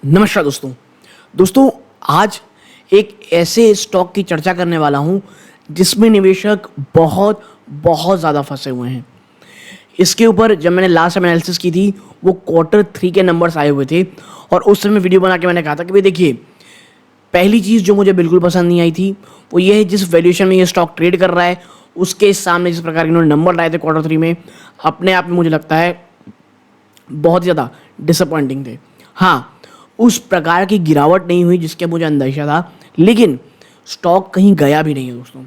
नमस्कार दोस्तों आज एक ऐसे स्टॉक की चर्चा करने वाला हूं जिसमें निवेशक बहुत बहुत ज़्यादा फंसे हुए हैं। इसके ऊपर जब मैंने लास्ट टाइम एनालिसिस की थी वो Q3 के नंबर्स आए हुए थे और उस समय वीडियो बना के मैंने कहा था कि भाई देखिए, पहली चीज़ जो मुझे बिल्कुल पसंद नहीं आई थी वो ये है जिस वैल्यूएशन में ये स्टॉक ट्रेड कर रहा है उसके सामने जिस प्रकार के इन्होंने नंबर लाए थे Q3 में, अपने आप में मुझे लगता है बहुत ज़्यादा डिसअपॉइंटिंग थे। हाँ, उस प्रकार की गिरावट नहीं हुई जिसके मुझे अंदेशा था, लेकिन स्टॉक कहीं गया भी नहीं है दोस्तों।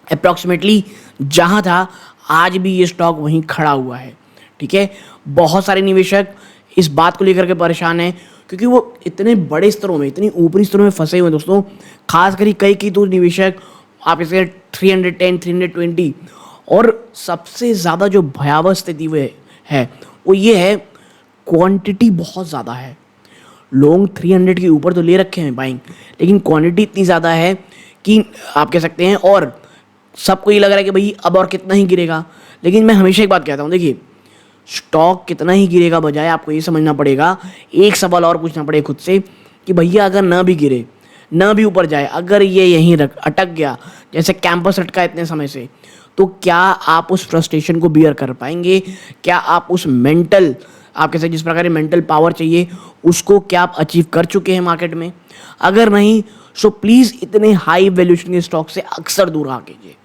अप्रॉक्सीमेटली जहाँ था आज भी ये स्टॉक वहीं खड़ा हुआ है। ठीक है, बहुत सारे निवेशक इस बात को लेकर के परेशान हैं क्योंकि वो इतने बड़े स्तरों में, इतनी ऊपरी स्तरों में फंसे हुए हैं दोस्तों। खासकर कई तो निवेशक आप इसे 310, 320 और सबसे ज़्यादा जो भयावह स्थिति है वो ये है, क्वांटिटी बहुत ज़्यादा है। लोग 300 के ऊपर तो ले रखे हैं बाइंग, लेकिन क्वांटिटी इतनी ज़्यादा है कि आप कह सकते हैं, और सबको ये लग रहा है कि भाई अब और कितना ही गिरेगा। लेकिन मैं हमेशा एक बात कहता हूँ, देखिए स्टॉक कितना ही गिरेगा बजाय आपको ये समझना पड़ेगा, एक सवाल और पूछना पड़ेगा खुद से कि भैया अगर ना भी गिरे, ना भी ऊपर जाए, अगर ये यहीं अटक गया जैसे कैंपस अटका इतने समय से, तो क्या आप उस फ्रस्ट्रेशन को बियर कर पाएंगे? क्या आप उस मेंटल, आप कैसे जिस प्रकार मेंटल पावर चाहिए उसको क्या आप अचीव कर चुके हैं मार्केट में? अगर नहीं सो प्लीज़ इतने हाई वैल्यूएशन के स्टॉक से अक्सर दूर रहा कीजिए।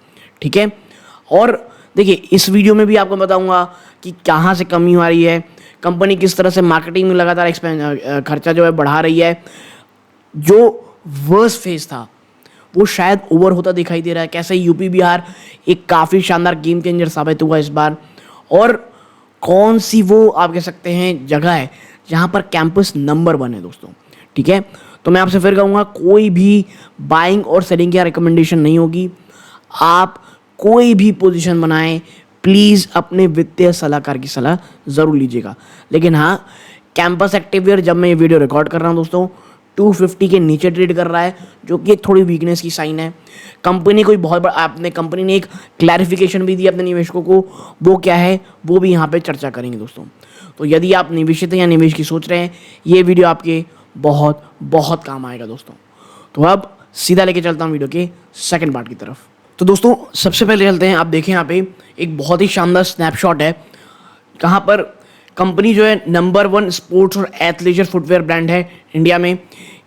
ठीक है, और देखिए इस वीडियो में भी आपको बताऊंगा कि कहाँ से कमी आ रही है, कंपनी किस तरह से मार्केटिंग में लगातार खर्चा जो है बढ़ा रही है। जो वर्स्ट फेज था वो शायद ओवर होता दिखाई दे रहा है। कैसे यूपी बिहार एक काफ़ी शानदार गेम चेंजर साबित हुआ इस बार, और कौन सी वो आप कह सकते हैं जगह है जहाँ पर कैंपस नंबर 1 है दोस्तों। ठीक है, तो मैं आपसे फिर कहूँगा, कोई भी बाइंग और सेलिंग की रिकमेंडेशन नहीं होगी। आप कोई भी पोजीशन बनाएं, प्लीज़ अपने वित्तीय सलाहकार की सलाह ज़रूर लीजिएगा। लेकिन हाँ, कैंपस एक्टिववेयर जब मैं ये वीडियो रिकॉर्ड कर रहा हूँ दोस्तों 250 के नीचे ट्रेड कर रहा है, जो कि एक थोड़ी वीकनेस की साइन है। कंपनी कोई बहुत बड़ा, आपने कंपनी ने एक क्लैरिफिकेशन भी दी अपने निवेशकों को, वो क्या है वो भी यहाँ पे चर्चा करेंगे दोस्तों। तो यदि आप निवेशित हैं या निवेश की सोच रहे हैं, ये वीडियो आपके बहुत बहुत काम आएगा दोस्तों। तो अब सीधा लेके चलता हूँ वीडियो के सेकंड पार्ट की तरफ। तो दोस्तों सबसे पहले चलते हैं, आप देखें यहाँ पे एक बहुत ही शानदार स्नैपशॉट है, कहाँ पर कंपनी जो है नंबर 1 स्पोर्ट्स और एथलेजर फुटवेयर ब्रांड है इंडिया में।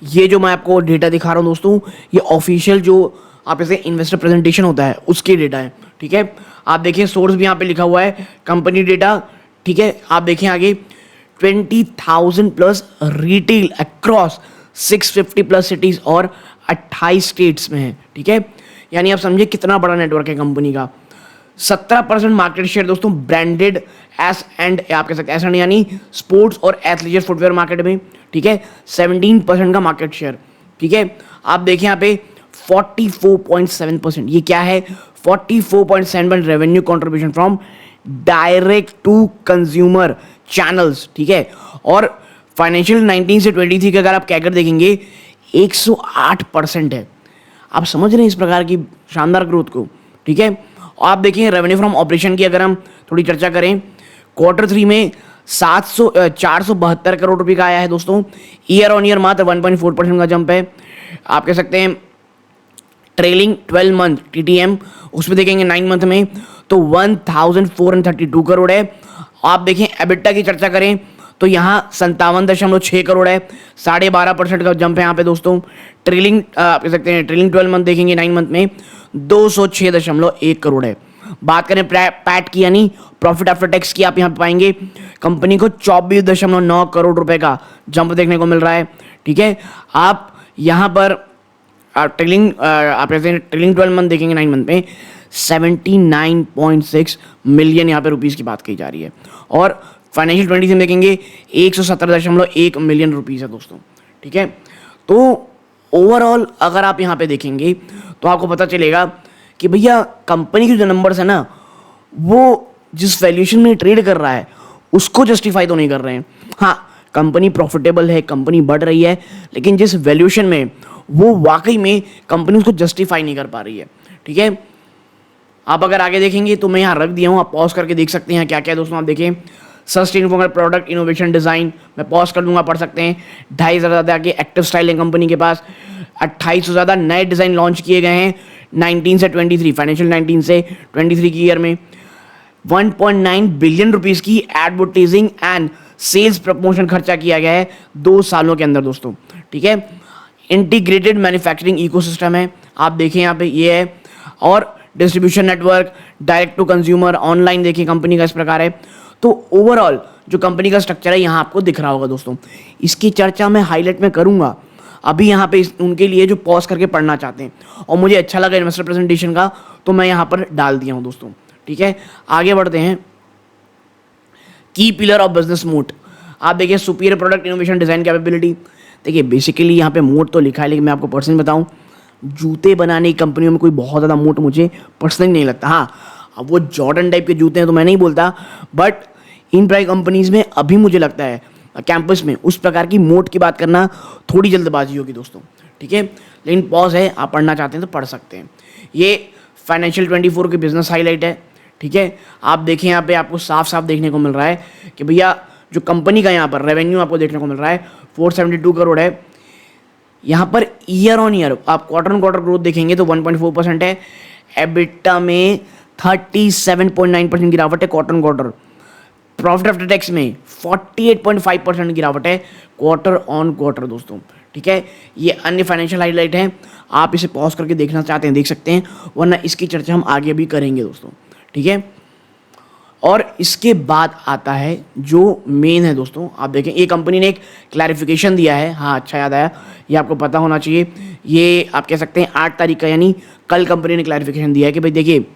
ये जो मैं आपको डेटा दिखा रहा हूँ दोस्तों, ये ऑफिशियल जो आप इसे इन्वेस्टर प्रेजेंटेशन होता है उसके डेटा है। ठीक है, आप देखिए सोर्स भी यहाँ पे लिखा हुआ है, कंपनी डेटा। ठीक है, आप देखें आगे 20,000 plus retail across 650 plus cities और 28 स्टेट्स में है। ठीक है, यानी आप समझिए कितना बड़ा नेटवर्क है कंपनी का। 17% मार्केट शेयर दोस्तों ब्रांडेड एस एंड आप कह सकते हैं एस एंड यानी स्पोर्ट्स और एथलेजर फुटवेयर मार्केट में। ठीक है, 17% का मार्केट शेयर। ठीक है, आप देखें यहाँ पे 44.7%, ये क्या है 44.7% revenue contribution from direct to consumer channels. ठीक है, और फाइनेंशियल 19 से 23 के अगर आप कैगर देखेंगे 108% है। आप समझ रहे हैं इस प्रकार की शानदार ग्रोथ को। ठीक है, आप देखिए रेवेन्यू फ्रॉम ऑपरेशन की अगर हम थोड़ी चर्चा करें, Q3 में 472 करोड़ रुपए का आया है दोस्तों। ईयर ऑन ईयर मात्र 1.4% का जंप है। आप कह सकते हैं ट्रेलिंग 12 मंथ TTM उसमें देखेंगे 9 मंथ में तो 1432 करोड़ है। आप देखें एबिटा की चर्चा करें तो यहाँ 57.6 करोड़ है, 12.5% का जंप है यहाँ पे दोस्तों। ट्रेलिंग आप कह सकते हैं ट्रेलिंग 12 मंथ देखेंगे 9 मंथ में 206.1 करोड़ है। बात करें पैट की यानी प्रॉफिट आफ्टर टैक्स की, आप यहाँ पे पाएंगे कंपनी को 24.9 करोड़ रुपए का जंप देखने को मिल रहा है। ठीक है, आप यहाँ पर ट्रेलिंग आप कहते हैं ट्रेलिंग 12 मंथ देखेंगे 9 मंथ में 79.6 मिलियन यहाँ पे रुपीज़ की बात की जा रही है, और फाइनेंशियल 20 से देखेंगे 117.1 मिलियन रुपीज़ है दोस्तों। ठीक है, तो ओवरऑल अगर आप यहाँ पे देखेंगे तो आपको पता चलेगा कि भैया कंपनी के जो नंबर्स है ना, वो जिस वैल्यूएशन में ट्रेड कर रहा है उसको जस्टिफाई तो नहीं कर रहे हैं। हाँ, कंपनी प्रॉफिटेबल है, कंपनी बढ़ रही है, लेकिन जिस वैल्यूएशन में वो वाकई में कंपनी उसको जस्टिफाई नहीं कर पा रही है। ठीक है, आप अगर आगे देखेंगे तो मैं यहाँ रख दिया हूँ, आप पॉज करके देख सकते हैं क्या क्या है दोस्तों। आप देखें sustain for product innovation design, मैं पॉज कर दूंगा, पढ़ सकते हैं। 2,500 ज़्यादा के एक्टिव स्टाइल है कंपनी के पास। 2800 ज़्यादा नए डिज़ाइन लॉन्च किए गए हैं 19 से 23, फाइनेंशियल 19 से 23 की ईयर में। 1.9 बिलियन रुपीज़ की एडवर्टाइजिंग एंड सेल्स प्रमोशन खर्चा किया गया है 2 सालों के अंदर दोस्तों, ठीक है। इंटीग्रेटेड मैन्युफैक्चरिंग इकोसिस्टम है, आप देखें यहाँ पे ये है, और distribution network, direct to consumer, online देखिए कंपनी का इस प्रकार है। तो ओवरऑल जो कंपनी का स्ट्रक्चर है यहाँ आपको दिख रहा होगा दोस्तों। इसकी चर्चा मैं हाईलाइट में करूँगा अभी यहाँ पे उनके लिए जो पॉज करके पढ़ना चाहते हैं, और मुझे अच्छा लगा इन्वेस्टर प्रेजेंटेशन का, तो मैं यहाँ पर डाल दिया हूँ दोस्तों, ठीक है। आगे बढ़ते हैं। की पिलर ऑफ बिजनेस मोट, आप देखिए superior product innovation design capability. देखिए बेसिकली यहाँ पे मोट तो लिखा है, लेकिन मैं आपको पर्सनली बताऊँ, जूते बनाने की कंपनियों में कोई बहुत ज़्यादा मोट मुझे पर्सनली नहीं लगता। हाँ, अब वो जॉर्डन टाइप के जूते हैं तो मैं नहीं बोलता, बट इन प्राइस कंपनीज में अभी मुझे लगता है कैंपस में उस प्रकार की मोट की बात करना थोड़ी जल्दबाजी होगी दोस्तों, ठीक है। लेकिन पॉज है, आप पढ़ना चाहते हैं तो पढ़ सकते हैं। ये फाइनेंशियल 24 की बिजनेस हाईलाइट है, ठीक है। आप देखें यहाँ पे आपको साफ साफ देखने को मिल रहा है कि भैया जो कंपनी का यहाँ पर रेवेन्यू आपको देखने को मिल रहा है 472 करोड़ है। यहाँ पर ईयर ऑन ईयर आप क्वार्टर ऑन क्वार्टर ग्रोथ देखेंगे तो 1.4% है। एबिटा में 37.9% गिरावट है quarter on quarter. Profit after tax में 48.5% गिरावट है क्वार्टर ऑन क्वार्टर दोस्तों, ठीक है। ये अन्य फाइनेंशियल हाईलाइट हैं, आप इसे पॉज करके देखना चाहते हैं देख सकते हैं, वरना इसकी चर्चा हम आगे भी करेंगे दोस्तों, ठीक है। और इसके बाद आता है जो मेन है दोस्तों, आप देखें ये कंपनी ने एक क्लैरिफिकेशन दिया है। हाँ अच्छा याद आया, ये आपको पता होना चाहिए। ये आप कह सकते हैं 8 तारीख का, यानी कल कंपनी ने क्लैरिफिकेशन दिया है कि भाई देखिए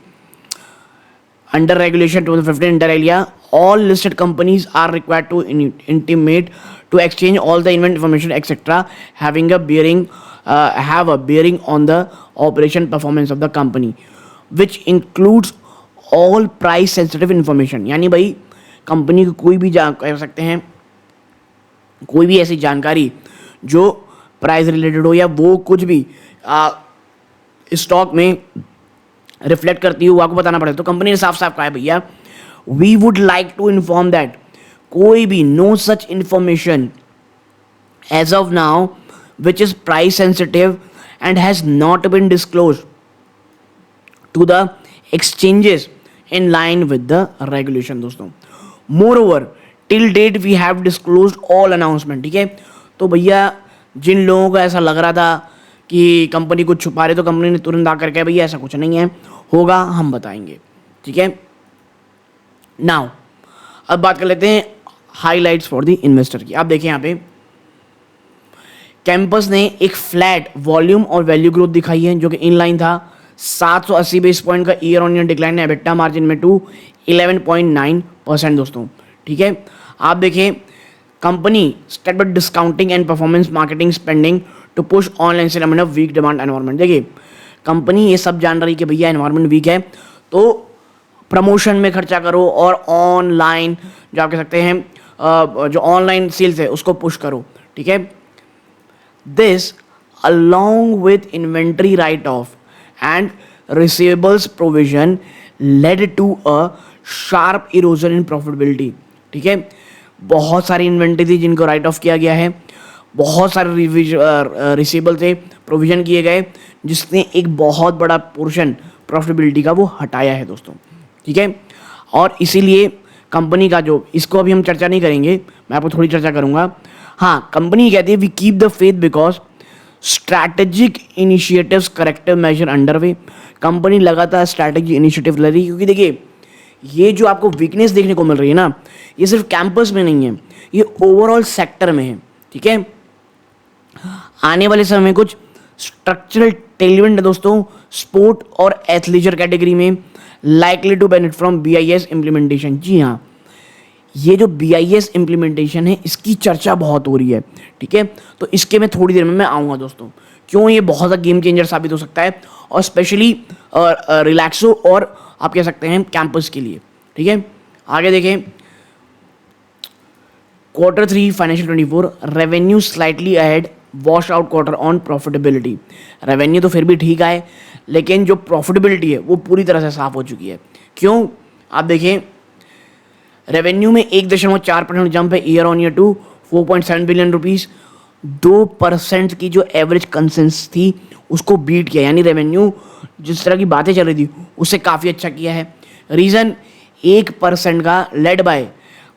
under regulation 2015 inter alia all listed companies are required to intimate to exchange all the investment information etc having a bearing have a bearing on the operation performance of the company which includes all price sensitive information। यानी भाई company को कोई भी कह सकते हैं कोई भी ऐसी जानकारी जो प्राइस रिलेटेड हो या वो कुछ भी स्टॉक में रिफ्लेक्ट करती हो वो आपको बताना पड़ेगा। तो कंपनी ने साफ साफ कहा है भैया we would like to inform that कोई भी no such information as of now which is price sensitive and has not been disclose to the exchanges in line with the regulation दोस्तों। Moreover till date we have disclose all announcement, ठीक है। तो भैया जिन लोगों को ऐसा लग रहा था कि कंपनी कुछ छुपा रहे तो कंपनी ने तुरंत आकर के भैया ऐसा कुछ नहीं है, होगा हम बताएंगे, ठीक है। नाउ अब बात कर लेते हैं हाइलाइट्स फॉर द इन्वेस्टर की। आप देखिए यहाँ पे कैंपस ने एक फ्लैट वॉल्यूम और वैल्यू ग्रोथ दिखाई है जो कि इनलाइन था। 780 बेस पॉइंट का ईयर ऑन ईयर डिक्लाइन है एबिटा मार्जिन में टू 11.9% दोस्तों, ठीक है। आप देखें company step discounting and performance marketing spending to push online sale in a weak demand environment. देखिए कंपनी ये सब जान रही कि भैया एनवायरनमेंट वीक है तो प्रमोशन में खर्चा करो और ऑनलाइन जो आप कह सकते हैं जो ऑनलाइन सेल्स है उसको पुश करो, ठीक है। This along with inventory write off and receivables provision led to a sharp erosion in profitability, ठीक है। बहुत सारी इन्वेंट्री थी जिनको राइट ऑफ किया गया है, बहुत सारे रिसीवेबल थे प्रोविजन किए गए जिसने एक बहुत बड़ा पोर्शन प्रॉफिटेबिलिटी का वो हटाया है दोस्तों, ठीक है। और इसीलिए कंपनी का जो इसको अभी हम चर्चा नहीं करेंगे, मैं आपको थोड़ी चर्चा करूंगा। हाँ, कंपनी कहती है we keep the faith because strategic initiatives corrective measure underway. Company लगातार स्ट्रैटेजिक इनिशिएटिव ले रही है क्योंकि देखिए ये जो आपको वीकनेस देखने को मिल रही है ना, ये सिर्फ कैंपस में नहीं है, ये ओवरऑल सेक्टर में है, ठीक है। आने वाले समय में कुछ स्ट्रक्चरल टेलविंड है दोस्तों स्पोर्ट और एथलीजर कैटेगरी में likely to benefit from BIS implementation. जी हाँ, ये जो BIS इम्प्लीमेंटेशन है इसकी चर्चा बहुत हो रही है, ठीक है। तो इसके मैं थोड़ी देर में मैं आऊँगा दोस्तों, क्यों ये बहुत ज़्यादा गेम चेंजर साबित हो सकता है और स्पेशली रिलैक्सो और आप कह सकते हैं कैंपस के लिए, ठीक है। आगे देखें Q3 financial 24 revenue slightly ahead wash out quarter on profitability. Revenue तो फिर भी ठीक आए लेकिन जो प्रॉफिटेबिलिटी है वो पूरी तरह से साफ हो चुकी है। क्यों? आप देखें रेवेन्यू में 1.4% जंप है year on year to 4.7 billion rupees. 2% की जो एवरेज कंसेंस थी उसको बीट किया, यानी रेवेन्यू जिस तरह की बातें चल रही थी उससे काफ़ी अच्छा किया है। रीज़न 1% का led by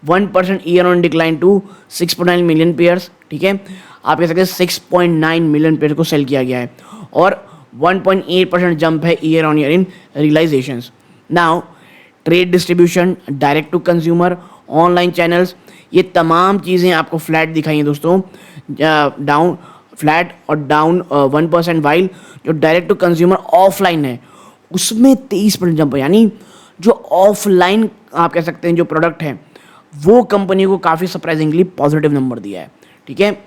1% year on decline to 6.9 million pairs. ठीक है, आप कह सकते हैं 6.9 मिलियन पेयर को सेल किया गया है और 1.8% जंप है year on year in realisations. Now trade distribution, direct to consumer, online channels, ये तमाम चीज़ें आपको फ्लैट दिखाई हैं दोस्तों, डाउन फ्लैट और डाउन 1%, वाइल जो डायरेक्ट टू कंज्यूमर ऑफलाइन है उसमें 23% जंप है। यानी जो ऑफलाइन आप कह सकते हैं जो प्रोडक्ट है वो कंपनी को काफ़ी सरप्राइजिंगली पॉजिटिव नंबर दिया है। ठीक है,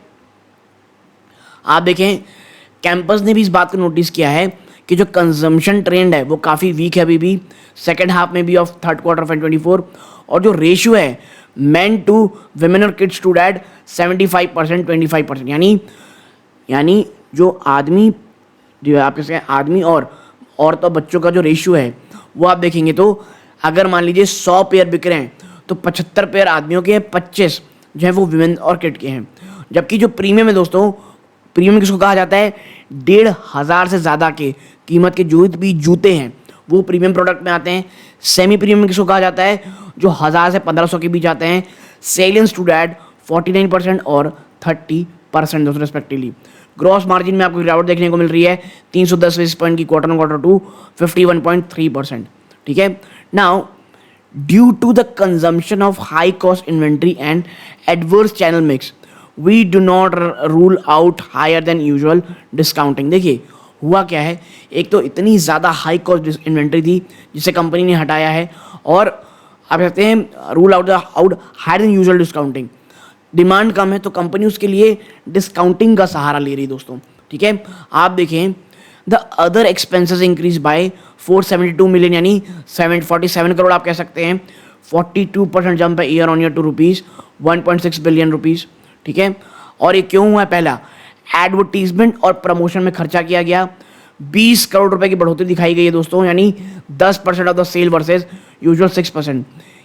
आप देखें कैंपस ने भी इस बात को नोटिस किया है कि जो कंजम्पशन ट्रेंड है वो काफ़ी वीक है अभी भी सेकेंड हाफ में भी ऑफ थर्ड क्वार्टर ऑफ 2024, और जो रेशियो है मेन टू वुमेन और किड्स टू डैड 75% 25%, यानी जो आदमी जो आप कह आदमी और औरतों बच्चों का जो रेशियो है वो आप देखेंगे तो अगर मान लीजिए 100 पेयर बिक रहे हैं तो 75 पेयर आदमियों के हैं, 25 जो है वो वुमेन और किड के हैं। जबकि जो प्रीमियम है दोस्तों, प्रीमियम किसको कहा जाता है, 1,500 से ज़्यादा के कीमत के जो भी जूते हैं वो प्रीमियम प्रोडक्ट में आते हैं। सेमी प्रीमियम किसको कहा जाता है, जो 1,000 से 1,500 के बीच आते हैं। सेलियंस टू डैड 49% और 30% दोस्तों रिस्पेक्टिवली। ग्रॉस मार्जिन में आपको गिरावट देखने को मिल रही है 310 बेसिस पॉइंट की क्वार्टर ऑन क्वार्टर टू 51.3%। ठीक है, now due to the consumption of high cost inventory and adverse channel mix we do not rule out higher than usual discounting. देखिए हुआ क्या है, एक तो इतनी ज़्यादा हाई कॉस्ट इन्वेंट्री थी जिसे कंपनी ने हटाया है, और आप कहते हैं rule out higher than usual discounting. Demand कम है तो कंपनी उसके लिए डिस्काउंटिंग का सहारा ले रही दोस्तों। ठीक है, आप देखें the other expenses increase by 472 million, यानी 747 करोड़ आप कह सकते हैं। 42% जंप है year on year to rupees 1.6 billion rupees. ठीक है, और ये क्यों हुआ है, पहला एडवर्टीजमेंट और प्रमोशन में खर्चा किया गया 20 करोड़ रुपए की बढ़ोतरी दिखाई गई है दोस्तों, यानी 10% of the sale versus usual 6%।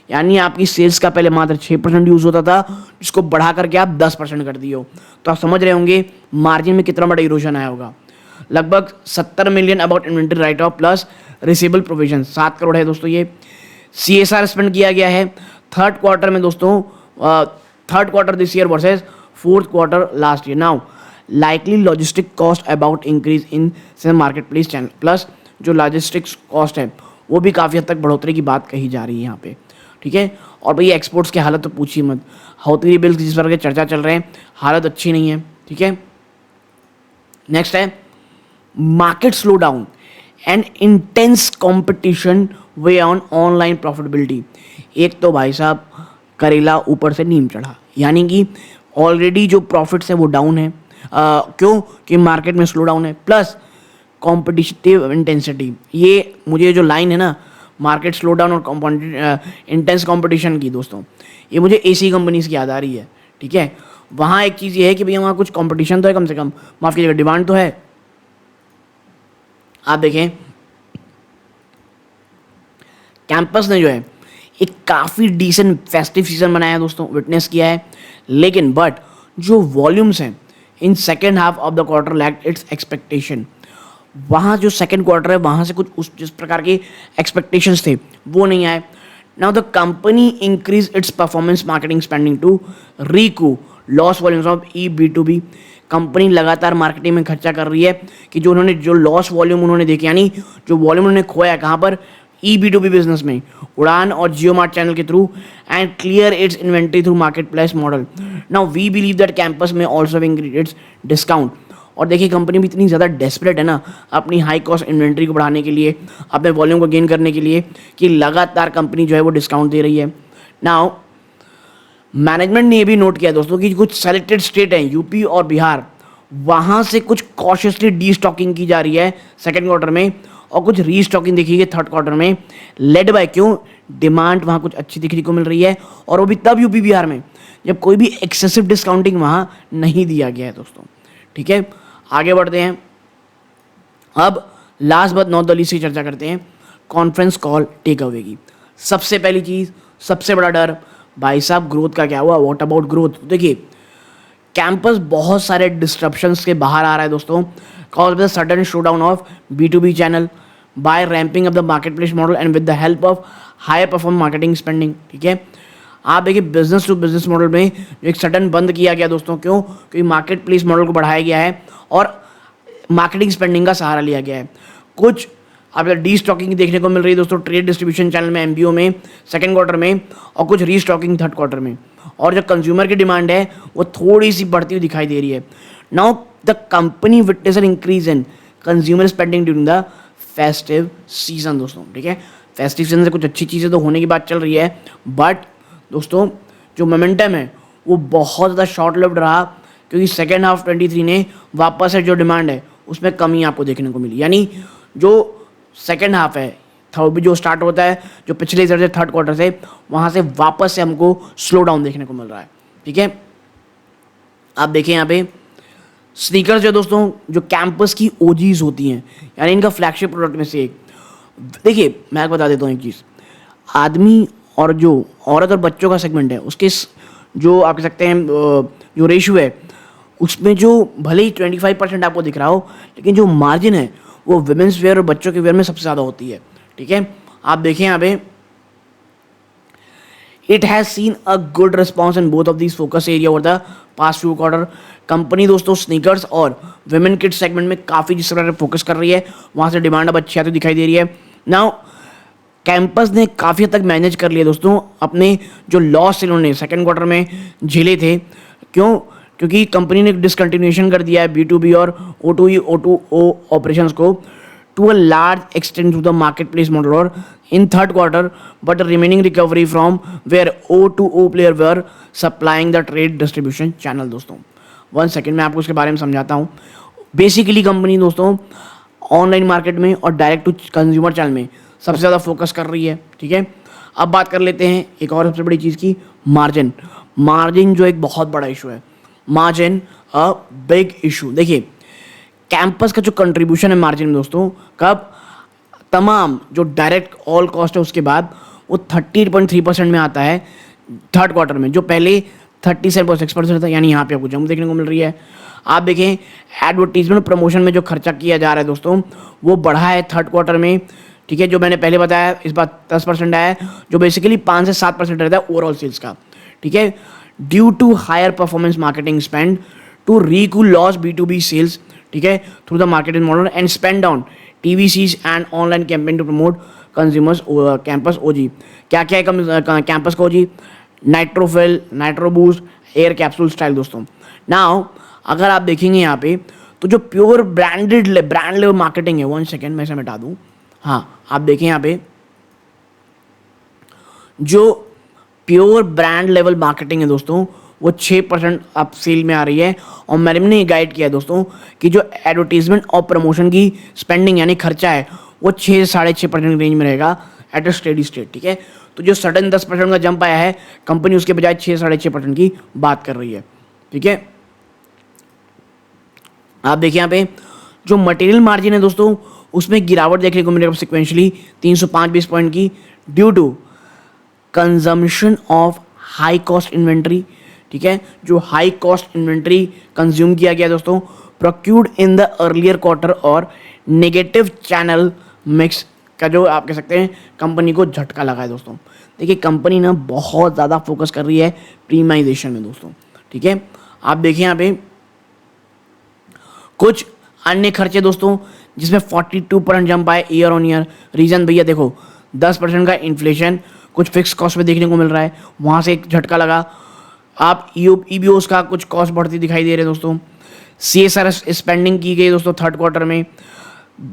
यानी आपकी सेल्स का पहले मात्र 6% यूज होता था जिसको बढ़ा करके आप 10% कर दिए हो, तो आप समझ रहे होंगे मार्जिन में कितना बड़ा इरोजन आया होगा। लगभग 70 million about inventory write of plus receivable provision 7 crore है दोस्तों। ये CSR स्पेंड किया गया है थर्ड क्वार्टर में दोस्तों, third quarter this year versus fourth quarter last year. Now likely logistic cost about increase in market place channel, plus जो logistics cost है वो भी काफ़ी हद तक बढ़ोतरी की बात कही जा रही है यहाँ पे। ठीक है, और भैया एक्सपोर्ट्स की हालत तो पूछिए मत, हाउथी बिल्स जिस तरह के चर्चा चल रहे हैं हालत अच्छी नहीं है। ठीक है, नेक्स्ट है market slow down and intense competition way on online profitability. एक तो भाई साहब करेला ऊपर से नीम चढ़ा, यानी कि ऑलरेडी जो प्रॉफिट्स है वो डाउन है। क्यों कि मार्केट में स्लो डाउन है, प्लस कॉम्पिटिटिव इंटेंसिटी। ये मुझे जो लाइन है ना मार्केट स्लो डाउन और इंटेंस कॉम्पिटिशन की दोस्तों, ये मुझे AC कंपनीज की याद आ रही है। ठीक है, वहाँ एक चीज़ ये है कि भैया वहाँ कुछ कंपटीशन तो है, कम से कम माफ़ कीजिएगा डिमांड तो है। आप देखें कैंपस ने जो है एक काफ़ी डिसेंट फेस्टिव सीजन बनाया है दोस्तों, विटनेस किया है, लेकिन बट जो वॉल्यूम्स हैं in second half of the quarter lacked it's expectation. वहाँ जो सेकेंड क्वार्टर है वहाँ से कुछ उस जिस प्रकार के एक्सपेक्टेशंस थे वो नहीं आए। Now the company increase its performance marketing spending to recoup lost volumes of E-B2B। Company लगातार मार्केटिंग में खर्चा कर रही है कि जो उन्होंने जो लॉस वॉल्यूम उन्होंने देखे, यानी जो वॉल्यूम उन्होंने खोया कहाँ पर, E-B2B बिजनेस में, उड़ान और जियो मार्ट चैनल के through, and clear its inventory through market place model. Now we believe that Campus में ऑल्सो इंक्रीज इट्स डिस्काउंट। और देखिए कंपनी भी इतनी ज़्यादा डेस्परेट है ना अपनी हाई कॉस्ट इन्वेंट्री को बढ़ाने के लिए, अपने वॉल्यूम को गेन करने के लिए, कि लगातार कंपनी जो है वो डिस्काउंट दे रही है। नाउ मैनेजमेंट ने ये भी नोट किया दोस्तों कि कुछ सेलेक्टेड स्टेट हैं यूपी और बिहार, वहाँ से कुछ कॉशियसली डी स्टॉकिंग की जा रही है सेकेंड क्वार्टर में, और कुछ री स्टॉकिंग देखी गई थर्ड क्वार्टर में, लेड बाय क्यों, डिमांड वहाँ कुछ अच्छी दिखने को मिल रही है, और वो भी तब यूपी बिहार में जब कोई भी एक्सेसिव डिस्काउंटिंग वहाँ नहीं दिया गया है दोस्तों। ठीक है, आगे बढ़ते हैं। अब last but not the least की चर्चा करते हैं कॉन्फ्रेंस कॉल टेक अवे की। सबसे पहली चीज़, सबसे बड़ा डर भाई साहब ग्रोथ का क्या हुआ, व्हाट अबाउट ग्रोथ? देखिए कैंपस बहुत सारे डिस्ट्रप्शंस के बाहर आ रहा है दोस्तों, cause the sudden show down of B2B channel by ramping up the market place model and with the help of higher perform marketing spending. ठीक है, आप देखिए बिजनेस टू बिजनेस मॉडल में जो एक सडन बंद किया गया दोस्तों, क्यों? क्योंकि मार्केट प्लेस मॉडल को बढ़ाया गया है और मार्केटिंग स्पेंडिंग का सहारा लिया गया है। कुछ अब डी स्टॉकिंग देखने को मिल रही है दोस्तों ट्रेड डिस्ट्रीब्यूशन चैनल में, MBO में सेकंड क्वार्टर में, और कुछ रीस्टॉकिंग थर्ड क्वार्टर में, और जो कंज्यूमर की डिमांड है वो थोड़ी सी बढ़ती हुई दिखाई दे रही है। Now the company witness an increase in consumer spending during the festive season दोस्तों। ठीक है, फेस्टिव सीजन से कुछ अच्छी चीज़ें तो होने की बात चल रही है, बट दोस्तों जो मोमेंटम है वो बहुत ज़्यादा शॉर्ट लिव्ड रहा, क्योंकि सेकेंड हाफ 23 ने वापस से जो डिमांड है उसमें कमी आपको देखने को मिली। यानी जो सेकेंड हाफ है थर्ड जो स्टार्ट होता है जो पिछले से थर्ड क्वार्टर से, वहाँ से वापस से हमको स्लो डाउन देखने को मिल रहा है। ठीक है, आप देखें यहाँ पे स्नीकर्स जो दोस्तों जो कैंपस की ओजीज होती हैं, यानी इनका फ्लैगशिप प्रोडक्ट में से एक। देखिए मैं आपको बता देता हूँ एक चीज़, आदमी और जो औरत और बच्चों का सेगमेंट है उसके जो आप कह सकते हैं जो रेशियो है उसमें जो भले ही 25% आपको दिख रहा हो, लेकिन जो मार्जिन है वो वुमेन्स वेयर और बच्चों के वेयर में सबसे ज़्यादा होती है। ठीक है, आप देखें यहाँ पे it has seen a good response in both of this focus area over the past few quarter. Company दोस्तों स्नीकर्स और वुमेन किड्स सेगमेंट में काफ़ी जिस तरह से फोकस कर रही है, वहाँ से डिमांड अब अच्छी आती दिखाई दे रही है। नाउ कैंपस ने काफ़ी हद तक मैनेज कर लिया दोस्तों अपने जो लॉस इन्होंने सेकेंड क्वार्टर में झेले थे। क्यों? क्योंकि कंपनी ने डिसकंटिन्यूएशन कर दिया है B2B और O2O ऑपरेशंस को to a large extent to the market place model और in third quarter, but remaining recovery from where O2O player were supplying the trade distribution channel. दोस्तों 1 सेकेंड में आपको उसके बारे में समझाता हूँ। बेसिकली कंपनी दोस्तों ऑनलाइन मार्केट में और डायरेक्ट टू कंज्यूमर चैनल में सबसे ज़्यादा फोकस कर रही है। ठीक है, अब बात कर लेते हैं एक और सबसे बड़ी चीज़ की, मार्जिन। मार्जिन जो एक बहुत बड़ा इशू है, मार्जिन अ बिग इशू। देखिए कैंपस का जो कंट्रीब्यूशन है मार्जिन में दोस्तों, कब तमाम जो डायरेक्ट ऑल कॉस्ट है उसके बाद वो 30.3% में आता है थर्ड क्वार्टर में, जो पहले 37.6% था। यानी यहाँ पे आपको जंप देखने को मिल रही है। आप देखें एडवर्टीजमेंट प्रमोशन में जो खर्चा किया जा रहा है दोस्तों वो बढ़ा है थर्ड क्वार्टर में। ठीक है, जो मैंने पहले बताया इस बार 10% आया है, जो बेसिकली 5 से 7% रहता है ओवरऑल सेल्स का। ठीक है, due to higher performance marketing spend to recoup loss B2B sales. ठीक है, through the marketing model and spend on TVCs and online campaign to promote consumers Campus OG। क्या क्या है कैंपस का OG? Nitrofil, Nitroboost, air capsule style. दोस्तों now अगर आप देखेंगे यहाँ पे तो जो प्योर ब्रांड लेवल मार्केटिंग है, 1 सेकेंड मैं इसे मिटा दूँ। हाँ, आप देखें यहाँ पे जो प्योर ब्रांड लेवल मार्केटिंग है दोस्तों वो 6% अब सेल में आ रही है। और मैंने गाइड किया है दोस्तों कि जो एडवर्टीजमेंट और प्रमोशन की स्पेंडिंग यानी खर्चा है वो 6 से 6.5% रेंज में रहेगा एट अ स्टेडी स्टेट। ठीक है, तो जो सडन 10% का जंप आया है, कंपनी उसके बजाय 6 से 6.5% की बात कर रही है। ठीक है, आप देखिए यहाँ पे जो मटेरियल मार्जिन है दोस्तों उसमें गिरावट देखने को मिलेगा सिक्वेंशली 305 बेस पॉइंट की, due to consumption of high cost inventory. ठीक है, जो हाई कॉस्ट इन्वेंट्री कंज्यूम किया गया दोस्तों प्रोक्यूर्ड इन द अर्लियर क्वार्टर और नेगेटिव चैनल मिक्स का जो आप कह सकते हैं कंपनी को झटका लगा है दोस्तों। देखिए कंपनी ना बहुत ज़्यादा फोकस कर रही है प्रीमाइजेशन में दोस्तों। ठीक है, आप देखिए यहाँ पे कुछ अन्य खर्चे दोस्तों जिसमें 42% जंप आए ईयर ऑन ईयर। रीजन भैया देखो 10% का इन्फ्लेशन कुछ फिक्स कॉस्ट में देखने को मिल रहा है, वहाँ से एक झटका लगा। आप EBOs का कुछ कॉस्ट बढ़ती दिखाई दे रहे हैं दोस्तों। CSR स्पेंडिंग की गई दोस्तों थर्ड क्वार्टर में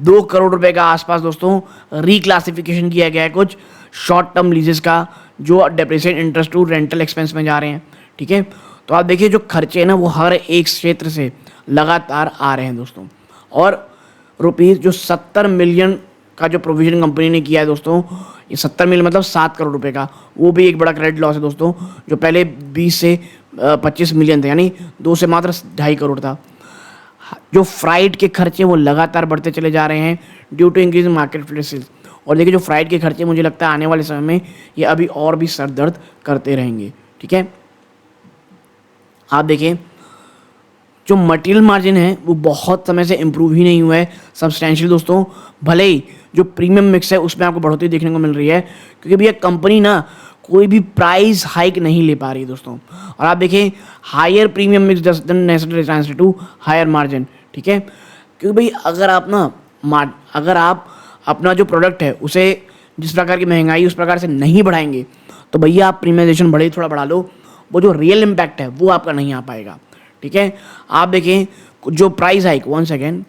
2 करोड़ रुपए का आसपास दोस्तों रिक्लासिफिकेशन किया गया है कुछ शॉर्ट टर्म लीजेस का, जो depreciation interest to rental expense में जा रहे हैं। ठीक है, तो आप देखिए जो खर्चे हैं ना वो हर एक क्षेत्र से लगातार आ रहे हैं दोस्तों। और रुपीज़ जो 70 मिलियन का जो प्रोविजन कंपनी ने किया है दोस्तों, ये 70 मिलियन मतलब 7 करोड़ रुपए का, वो भी एक बड़ा क्रेडिट लॉस है दोस्तों। जो पहले 20 से 25 मिलियन थे, यानी 2 से मात्र 2.5 करोड़ था। जो फ्राइट के खर्चे वो लगातार बढ़ते चले जा रहे हैं due to increase marketplaces. और देखिए जो फ्राइट के खर्चे मुझे लगता है आने वाले समय में ये अभी और भी सर दर्द करते रहेंगे। ठीक है, आप देखिए जो मटेरियल मार्जिन है वो बहुत समय से इम्प्रूव ही नहीं हुआ है सब्सटेंशियल दोस्तों। भले ही जो प्रीमियम मिक्स है उसमें आपको बढ़ोतरी देखने को मिल रही है, क्योंकि भैया कंपनी ना कोई भी प्राइस हाइक नहीं ले पा रही है दोस्तों। और आप देखिए higher premium mix doesn't necessary translate to higher margin. ठीक है, क्योंकि भाई अगर आप अपना जो प्रोडक्ट है उसे जिस प्रकार की महंगाई उस प्रकार से नहीं बढ़ाएंगे तो भैया आप प्रीमियमाइजेशन भले ही थोड़ा बढ़ा लो, वो जो रियल इम्पैक्ट है वो आपका नहीं आ पाएगा। ठीक है, आप देखें जो price hike, one second,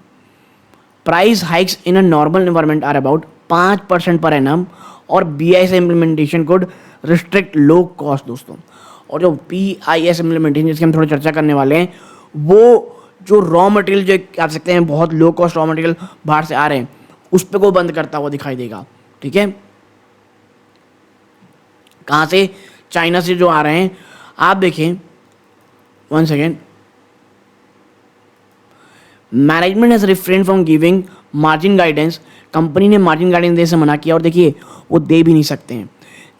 price hikes in a normal environment are about 5% per annum और BIS implementation code restrict low cost दोस्तों। और जो PIS इम्प्लीमेंटेशन जिसकी हम थोड़ी चर्चा करने वाले हैं, वो जो रॉ मटेरियल जो कह सकते हैं बहुत लो कॉस्ट रॉ मटेरियल बाहर से आ रहे हैं उस पर को बंद करता हुआ दिखाई देगा। ठीक है, कहाँ से? चाइना से जो आ रहे हैं। आप देखें, one second, management has refrain from giving margin guidance. Company ने मार्जिन गाइडेंस देने से मना किया और देखिए वो दे भी नहीं सकते हैं।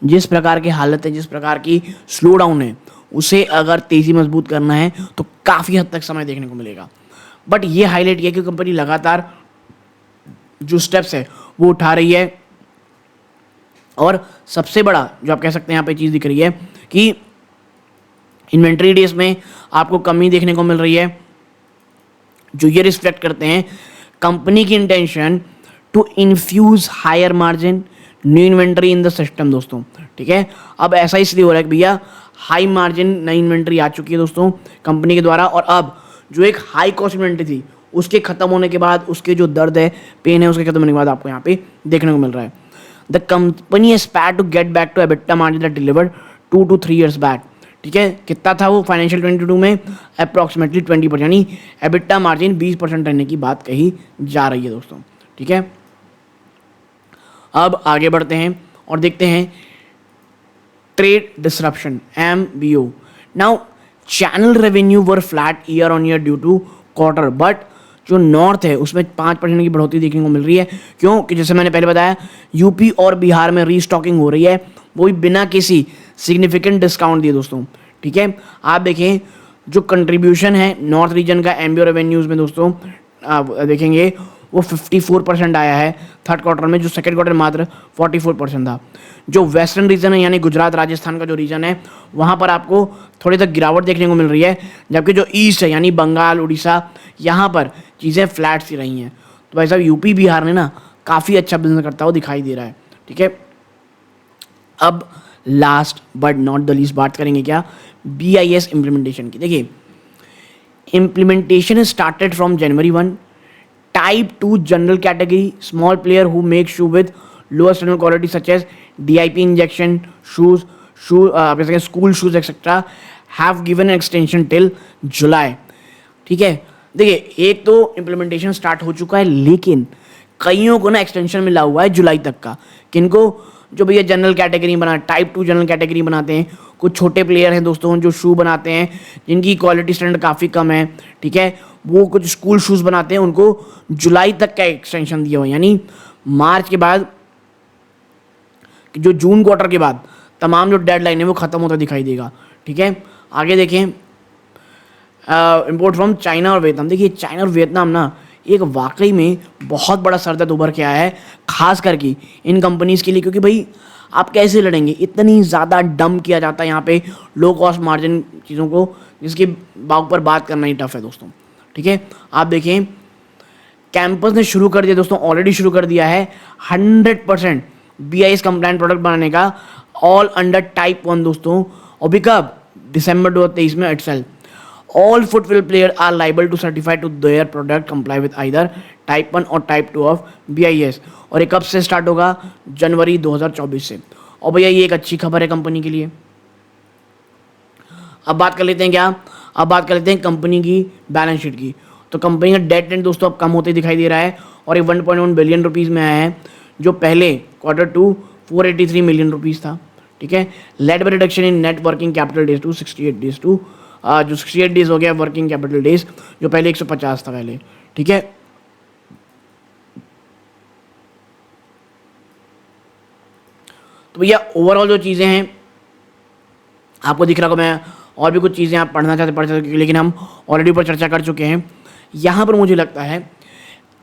जिस प्रकार की हालत है, जिस प्रकार की स्लो डाउन है, उसे अगर तेजी मजबूत करना है तो काफ़ी हद तक समय देखने को मिलेगा। बट ये हाईलाइट किया कि कंपनी लगातार जो स्टेप्स है वो उठा रही है। और सबसे बड़ा जो आप कह सकते हैं यहाँ पे चीज़ दिख रही है कि इन्वेंट्री डेज में आपको कमी देखने को मिल रही है, जो ये रिफ्लेक्ट करते हैं कंपनी की intention to infuse higher margin new inventory in the system दोस्तों। ठीक है, अब ऐसा इसलिए हो रहा है कि भैया हाई मार्जिन नई इन्वेंट्री आ चुकी है दोस्तों कंपनी के द्वारा, और अब जो एक हाई कॉस्ट इन्वेंट्री थी उसके खत्म होने के बाद उसके जो दर्द है, पेन है, उसके खत्म होने के बाद आपको यहाँ पे देखने को मिल रहा है। The company aspire to get back to EBITDA margin that delivered 2 to 3 years back. ठीक है, कितना था वो फाइनेंशियल 22 में? अप्रॉक्सीमेटली 20%, यानी एबिटा मार्जिन 20% रहने की बात कही जा रही है दोस्तों। ठीक है, अब आगे बढ़ते हैं और देखते हैं trade disruption MBO। Now channel revenue were flat year on year due to quarter, but जो नॉर्थ है उसमें 5% की बढ़ोतरी देखने को मिल रही है। क्यों? कि जैसे मैंने पहले बताया यूपी और बिहार में रीस्टॉकिंग हो रही है, वो भी बिना किसी सिग्निफिकेंट डिस्काउंट दिए दोस्तों। ठीक है, आप देखें जो कंट्रीब्यूशन है नॉर्थ रीजन का MBO रेवेन्यूज़ में दोस्तों, आप देखेंगे वो 54% आया है थर्ड क्वार्टर में, जो सेकंड क्वार्टर मात्र 44% था। जो वेस्टर्न रीजन है यानी गुजरात राजस्थान का जो रीजन है वहाँ पर आपको थोड़ी तक गिरावट देखने को मिल रही है, जबकि जो ईस्ट है यानी बंगाल उड़ीसा यहाँ पर चीज़ें फ्लैट सी रही हैं। तो भाई साहब यूपी बिहार ने ना काफ़ी अच्छा बिजनेस करता हुआ दिखाई दे रहा है। ठीक है, अब last but not the least बात करेंगे क्या? BIS इम्प्लीमेंटेशन की। देखिए implementation started from January 1। Type 2 general category small player who make shoe with lower standard quality such as DIP injection shoes school shoes etcetera have given extension till July. ठीक है, देखिए एक तो implementation start हो चुका है, लेकिन कईयों को ना एक्सटेंशन मिला हुआ है जुलाई तक का। किनको? जो भैया जनरल कैटेगरी बना, टाइप 2 जनरल कैटेगरी बनाते हैं, कुछ छोटे प्लेयर हैं दोस्तों जो शू बनाते हैं जिनकी क्वालिटी स्टैंडर्ड काफ़ी कम है। ठीक है, वो कुछ स्कूल शूज़ बनाते हैं, उनको जुलाई तक का एक्सटेंशन दिया हुआ है, यानी मार्च के बाद, जो जून क्वार्टर के बाद तमाम जो डेडलाइन है वो ख़त्म होता दिखाई देगा। ठीक है, आगे देखें इंपोर्ट फ्रॉम चाइना और वियतनाम। देखिए चाइना और वियतनाम ना एक वाकई में बहुत बड़ा सरदर्द उभर के आया है, खास करके इन कंपनीज़ के लिए, क्योंकि भाई आप कैसे लड़ेंगे? इतनी ज़्यादा डंप किया जाता है यहाँ पे लो कॉस्ट मार्जिन चीज़ों को, जिसके ऊपर बात करना ही टफ है दोस्तों। ठीक है, आप देखें कैंपस ने शुरू कर दिया दोस्तों, ऑलरेडी शुरू कर दिया है 100% BIS कंप्लाइंट प्रोडक्ट बनाने का, ऑल अंडर टाइप 1 दोस्तों। और भी कब? दिसंबर 2023 में itself. All footwear players are liable to certify to their product comply with either Type 1 और Type 2 of BIS। और ये कब से स्टार्ट होगा? जनवरी 2024 से। और भैया ये एक अच्छी खबर है कंपनी के लिए। अब बात कर लेते हैं क्या? अब बात कर लेते हैं कंपनी की बैलेंस शीट की। तो कंपनी का डेट नेट दोस्तों अब कम होते दिखाई दे रहा है और ये 1.1 बिलियन रुपीज़ में आया है, जो पहले Q2 483 मिलियन रुपीज़ था। ठीक है, led by reduction in net working capital days to 68 days to जो 68 डेज हो गया वर्किंग कैपिटल डेज, जो पहले 150 था पहले। ठीक है, तो भैया ओवरऑल जो चीज़ें हैं आपको दिख रहा होगा, मैं और भी कुछ चीज़ें आप पढ़ना चाहते पढ़ सकते, लेकिन हम ऑलरेडी ऊपर चर्चा कर चुके हैं। यहाँ पर मुझे लगता है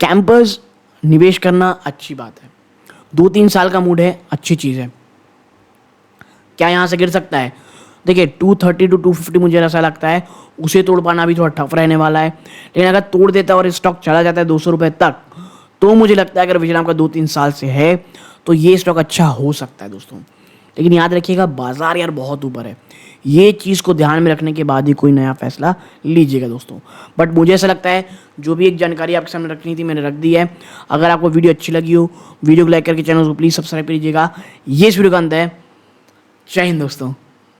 कैंपस निवेश करना अच्छी बात है। 2-3 साल का मूड है, अच्छी चीज़ है। क्या यहाँ से गिर सकता है? देखिए 230 to 250 मुझे ऐसा लगता है, उसे तोड़ पाना भी थोड़ा टफ रहने वाला है। लेकिन अगर तोड़ देता है और स्टॉक चला जाता है 200 रुपये तक, तो मुझे लगता है अगर विजय का 2-3 साल से है तो ये स्टॉक अच्छा हो सकता है दोस्तों। लेकिन याद रखिएगा बाजार यार बहुत ऊपर है, ये चीज़ को ध्यान में रखने के बाद ही कोई नया फैसला लीजिएगा दोस्तों। बट मुझे ऐसा लगता है जो भी एक जानकारी आपके सामने रखनी थी मैंने रख दी है। अगर आपको वीडियो अच्छी लगी हो, वीडियो को लाइक करके चैनल को प्लीज़ सब्सक्राइब कीजिएगा। ये इस वीडियो का अंत है। जय हिंद दोस्तों।